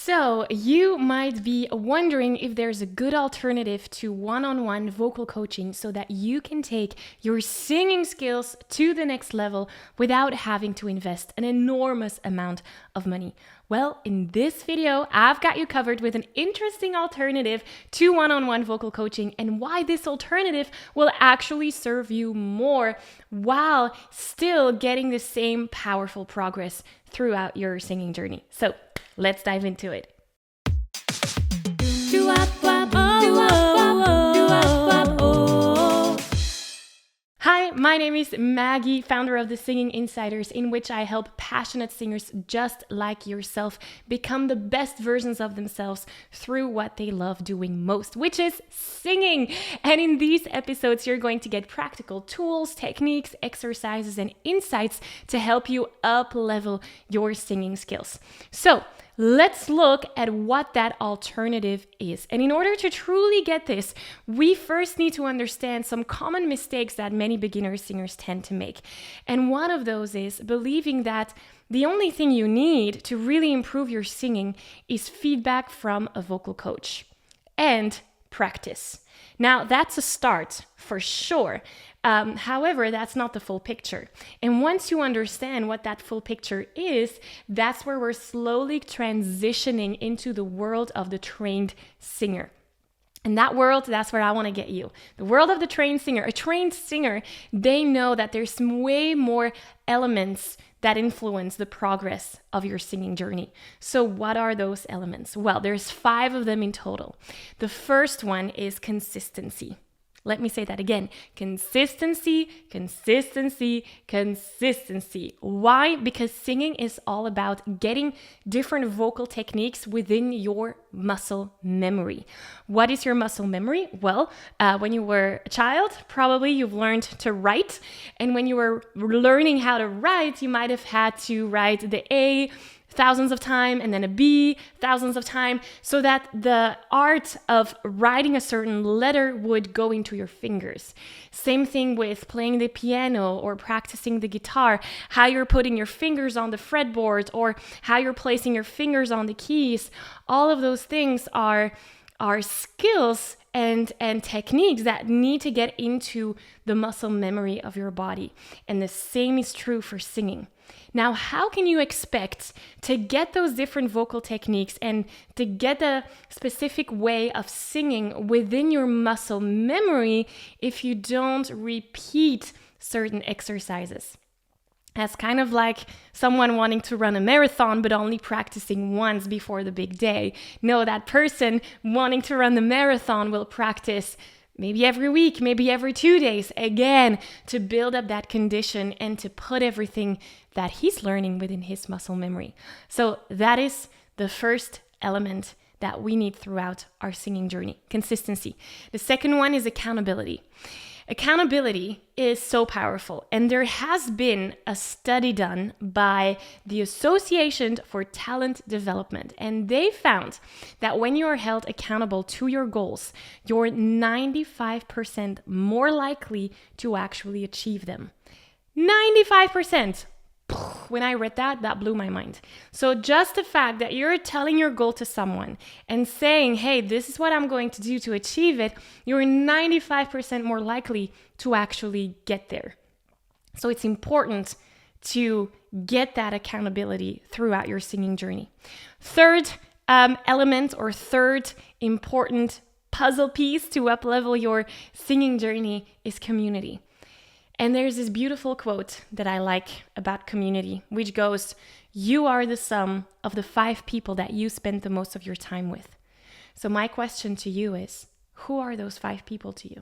So, you might be wondering if there's a good alternative to one-on-one vocal coaching so that you can take your singing skills to the next level without having to invest an enormous amount of money. Well, in this video, I've got you covered with an interesting alternative to one-on-one vocal coaching and why this alternative will actually serve you more while still getting the same powerful progress throughout your singing journey. So, let's dive into it. Hi, my name is Maggie, founder of the Singing Insiders, in which I help passionate singers just like yourself become the best versions of themselves through what they love doing most, which is singing. And in these episodes, you're going to get practical tools, techniques, exercises, and insights to help you up-level your singing skills. So, let's look at what that alternative is. And in order to truly get this, we first need to understand some common mistakes that many beginner singers tend to make. And one of those is believing that the only thing you need to really improve your singing is feedback from a vocal coach and practice. Now, that's a start for sure. However, that's not the full picture. And once you understand what that full picture is, that's where we're slowly transitioning into the world of the trained singer. And that world, that's where I want to get you. The world of the trained singer. A trained singer, they know that there's way more elements that influence the progress of your singing journey. So what are those elements? Well, there's 5 of them in total. The first one is consistency. Let me say that again. Consistency, consistency, consistency. Why? Because singing is all about getting different vocal techniques within your muscle memory. What is your muscle memory? Well, when you were a child, probably you've learned to write. And when you were learning how to write, you might have had to write the A thousands of times and then a B thousands of times so that the art of writing a certain letter would go into your fingers. Same thing with playing the piano or practicing the guitar, how you're putting your fingers on the fretboard or how you're placing your fingers on the keys. All of those things are skills and techniques that need to get into the muscle memory of your body. And the same is true for singing. Now, how can you expect to get those different vocal techniques and to get a specific way of singing within your muscle memory if you don't repeat certain exercises? That's kind of like someone wanting to run a marathon but only practicing once before the big day. No, that person wanting to run the marathon will practice maybe every week, maybe every 2 days, again, to build up that condition and to put everything that he's learning within his muscle memory. So that is the first element that we need throughout our singing journey, consistency. The second one is accountability. Accountability is so powerful, and there has been a study done by the Association for Talent Development, and they found that when you are held accountable to your goals, you're 95% more likely to actually achieve them. 95%! When I read that, that blew my mind. So just the fact that you're telling your goal to someone and saying, hey, this is what I'm going to do to achieve it, you're 95% more likely to actually get there. So it's important to get that accountability throughout your singing journey. Third element or third important puzzle piece to up-level your singing journey is community. And there's this beautiful quote that I like about community, which goes, you are the sum of the 5 people that you spend the most of your time with. So my question to you is, who are those 5 people to you?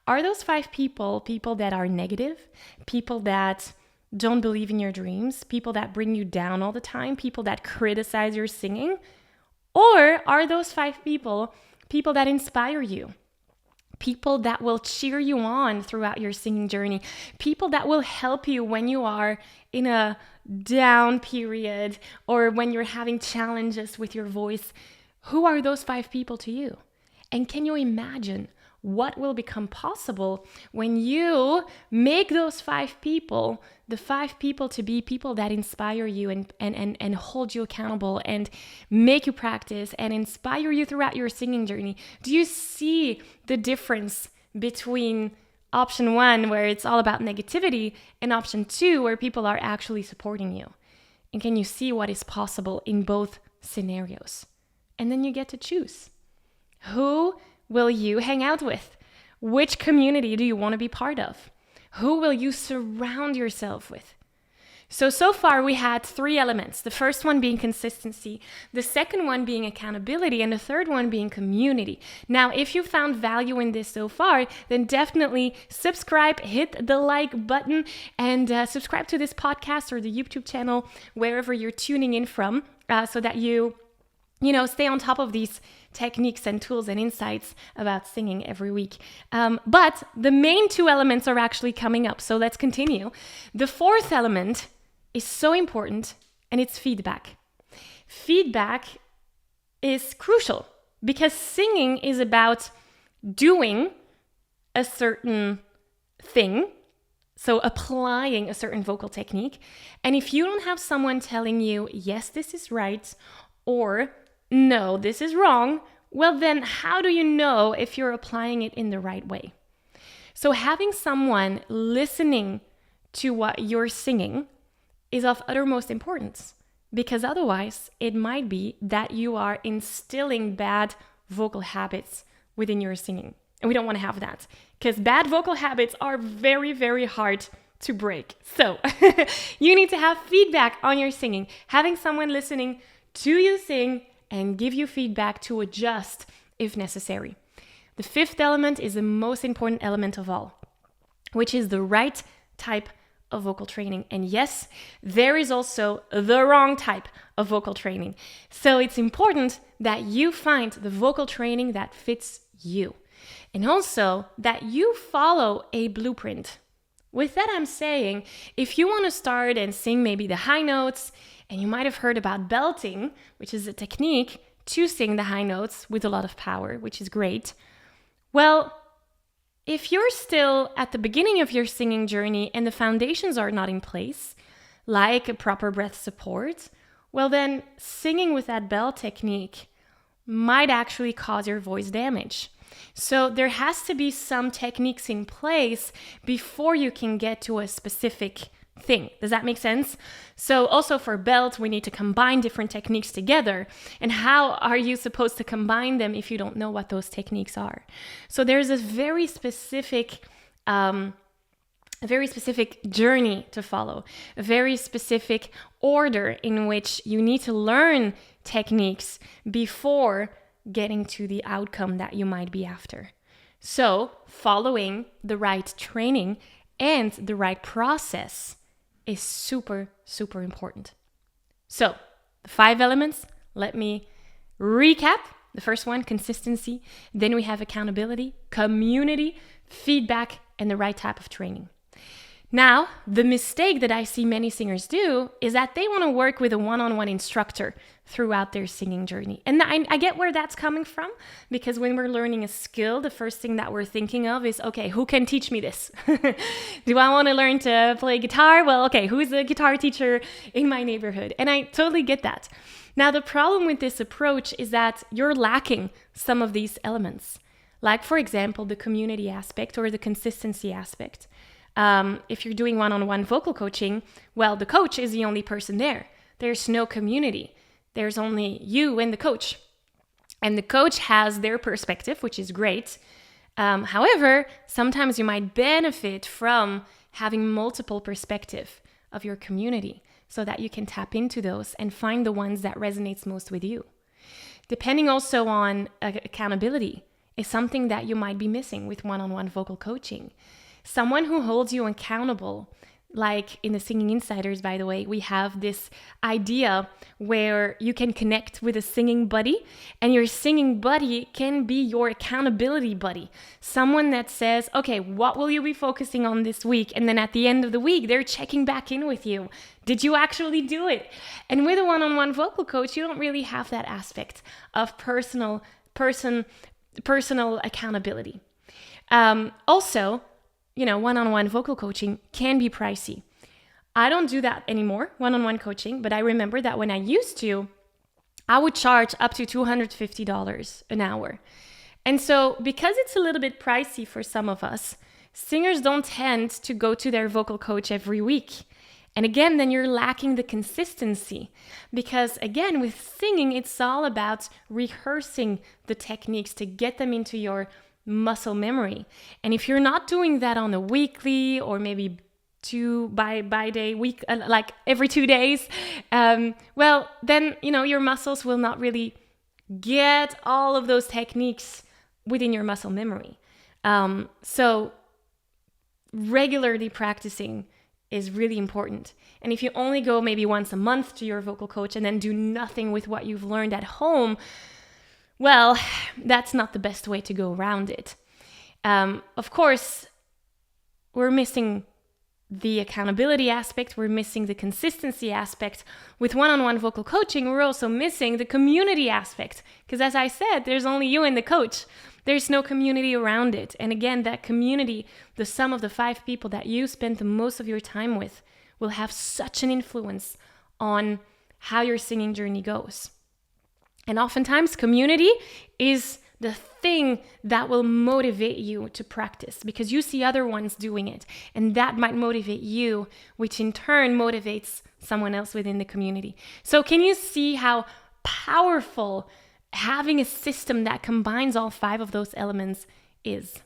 Are those 5 people that are negative, people that don't believe in your dreams, people that bring you down all the time, people that criticize your singing? Or are those 5 people that inspire you? People that will cheer you on throughout your singing journey, people that will help you when you are in a down period or when you're having challenges with your voice. Who are those 5 people to you? And can you imagine what will become possible when you make those 5 people, the 5 people to be people that inspire you and hold you accountable and make you practice and inspire you throughout your singing journey. Do you see the difference between option 1, where it's all about negativity, and option 2, where people are actually supporting you? And can you see what is possible in both scenarios? And then you get to choose. Who will you hang out with? Which community do you want to be part of? Who will you surround yourself with? So far we had 3 elements. The first one being consistency, the second one being accountability, and the third one being community. Now, if you found value in this so far, then definitely subscribe, hit the like button, and subscribe to this podcast or the YouTube channel, wherever you're tuning in from, so that you stay on top of these techniques and tools and insights about singing every week. But the main 2 elements are actually coming up. So let's continue. The 4th element is so important, and it's feedback. Feedback is crucial because singing is about doing a certain thing, so applying a certain vocal technique. And if you don't have someone telling you, yes, this is right, or no, this is wrong, well then how do you know if you're applying it in the right way? So having someone listening to what you're singing is of uttermost importance, because otherwise it might be that you are instilling bad vocal habits within your singing. And we don't want to have that, because bad vocal habits are very, very hard to break. So you need to have feedback on your singing, having someone listening to you sing and give you feedback to adjust if necessary. The 5th element is the most important element of all, which is the right type of vocal training. And yes, there is also the wrong type of vocal training. So it's important that you find the vocal training that fits you, and also that you follow a blueprint. With that, I'm saying, if you want to start and sing maybe the high notes, and you might have heard about belting, which is a technique to sing the high notes with a lot of power, which is great. Well, if you're still at the beginning of your singing journey and the foundations are not in place, like a proper breath support, well then singing with that bell technique might actually cause your voice damage. So there has to be some techniques in place before you can get to a specific thing. Does that make sense? So also for belt, we need to combine different techniques together. And how are you supposed to combine them if you don't know what those techniques are? So there's a very specific journey to follow, a very specific order in which you need to learn techniques before getting to the outcome that you might be after. So following the right training and the right process is super, super important. So the 5 elements, let me recap. The first one, consistency. Then we have accountability, community, feedback, and the right type of training. Now, the mistake that I see many singers do is that they want to work with a one-on-one instructor throughout their singing journey. And I get where that's coming from, because when we're learning a skill, the first thing that we're thinking of is, okay, who can teach me this? Do I want to learn to play guitar? Well, okay, who's the guitar teacher in my neighborhood? And I totally get that. Now, the problem with this approach is that you're lacking some of these elements, like, for example, the community aspect or the consistency aspect. If you're doing one-on-one vocal coaching, well, the coach is the only person there. There's no community. There's only you and the coach. And the coach has their perspective, which is great. However, sometimes you might benefit from having multiple perspectives of your community so that you can tap into those and find the ones that resonates most with you. Depending also on accountability is something that you might be missing with one-on-one vocal coaching. Someone who holds you accountable, like in the Singing Insiders, by the way, we have this idea where you can connect with a singing buddy, and your singing buddy can be your accountability buddy. Someone that says, okay, what will you be focusing on this week? And then at the end of the week, they're checking back in with you. Did you actually do it? And with a one-on-one vocal coach, you don't really have that aspect of personal accountability. Also, one-on-one vocal coaching can be pricey. I don't do that anymore, one-on-one coaching, but I remember that when I used to, I would charge up to $250 an hour. And so because it's a little bit pricey for some of us, singers don't tend to go to their vocal coach every week. And again, then you're lacking the consistency because again, with singing, it's all about rehearsing the techniques to get them into your muscle memory. And if you're not doing that on a weekly or maybe by day week, like every 2 days, well, then, your muscles will not really get all of those techniques within your muscle memory. So regularly practicing is really important. And if you only go maybe once a month to your vocal coach and then do nothing with what you've learned at home, well, that's not the best way to go around it. Of course, we're missing the accountability aspect, we're missing the consistency aspect. With one-on-one vocal coaching, we're also missing the community aspect. Because as I said, there's only you and the coach. There's no community around it. And again, that community, the sum of the 5 people that you spend the most of your time with, will have such an influence on how your singing journey goes. And oftentimes, community is the thing that will motivate you to practice because you see other ones doing it. And that might motivate you, which in turn motivates someone else within the community. So can you see how powerful having a system that combines all 5 of those elements is?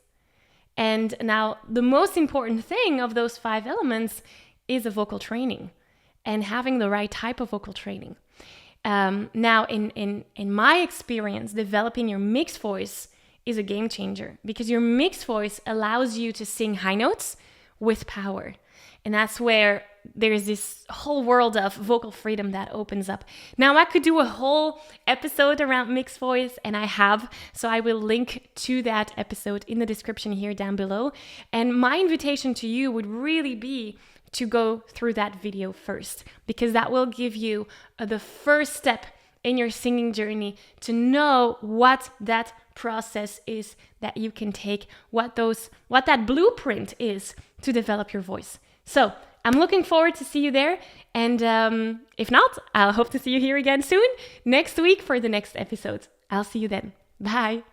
And now the most important thing of those 5 elements is a vocal training and having the right type of vocal training. Now, in my experience, developing your mixed voice is a game changer because your mixed voice allows you to sing high notes with power. And that's where there's this whole world of vocal freedom that opens up. Now, I could do a whole episode around mixed voice, and I have, so I will link to that episode in the description here down below. And my invitation to you would really be to go through that video first, because that will give you the first step in your singing journey to know what that process is that you can take, what that blueprint is to develop your voice. So I'm looking forward to see you there. And if not, I'll hope to see you here again soon next week for the next episode. I'll see you then. Bye.